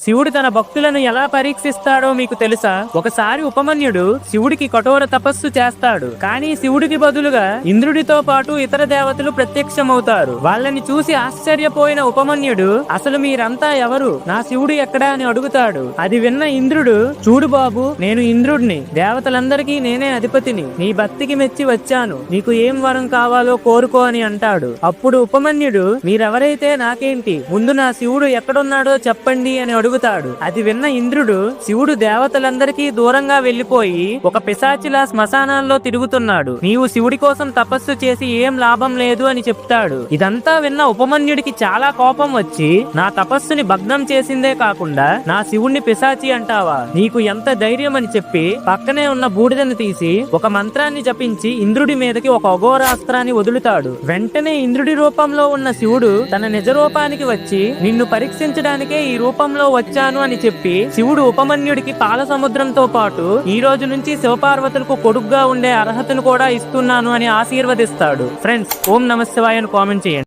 శివుడు తన భక్తులను ఎలా పరీక్షిస్తాడో మీకు తెలుసా? ఒకసారి ఉపమన్యుడు శివుడికి కఠోర తపస్సు చేస్తాడు. కానీ శివుడికి బదులుగా ఇంద్రుడితో పాటు ఇతర దేవతలు ప్రత్యక్షమవుతారు. వాళ్ళని చూసి ఆశ్చర్యపోయిన ఉపమన్యుడు, అసలు మీరంతా ఎవరు, నా శివుడు ఎక్కడా అని అడుగుతాడు. అది విన్న ఇంద్రుడు, చూడు బాబు, నేను ఇంద్రుడిని, దేవతలందరికీ నేనే అధిపతిని, నీ భక్తికి మెచ్చి వచ్చాను, నీకు ఏం వరం కావాలో కోరుకో అని అంటాడు. అప్పుడు ఉపమన్యుడు, మీరెవరైతే నాకేంటి, ముందు నా శివుడు ఎక్కడున్నాడో చెప్పండి అని అడుగుతాడు. అది విన్న ఇంద్రుడు, శివుడు దేవతలందరికీ దూరంగా వెళ్లిపోయి ఒక పిశాచిలా శ్మశానాల్లో తిరుగుతున్నాడు, నీవు శివుడి కోసం తపస్సు చేసి ఏం లాభం లేదు అని చెప్తాడు. ఇదంతా విన్న ఉపమన్యుడికి చాలా కోపం వచ్చి, నా తపస్సుని భగ్నం చేసిందే కాకుండా నా శివుణ్ణి పిశాచి అంటావా, నీకు ఎంత ధైర్యం అని చెప్పి పక్కనే ఉన్న బూడిదను తీసి ఒక మంత్రాన్ని జపించి ఇంద్రుడి మీదకి ఒక అఘోరాస్త్రాన్ని వదులుతాడు. వెంటనే ఇంద్రుడి రూపంలో ఉన్న శివుడు తన నిజ రూపానికి వచ్చి, నిన్ను పరీక్షించడానికే ఈ రూపంలో వచ్చాను అని చెప్పి శివుడు ఉపమన్యుడికి పాల సముద్రంతో పాటు ఈ రోజు నుంచి శివపార్వతులకు కొడుగ్గా ఉండే అర్హతను కూడా ఇస్తున్నాను అని ఆశీర్వదిస్తాడు. ఫ్రెండ్స్, ఓం నమః శివాయ అని కామెంట్ చేయండి.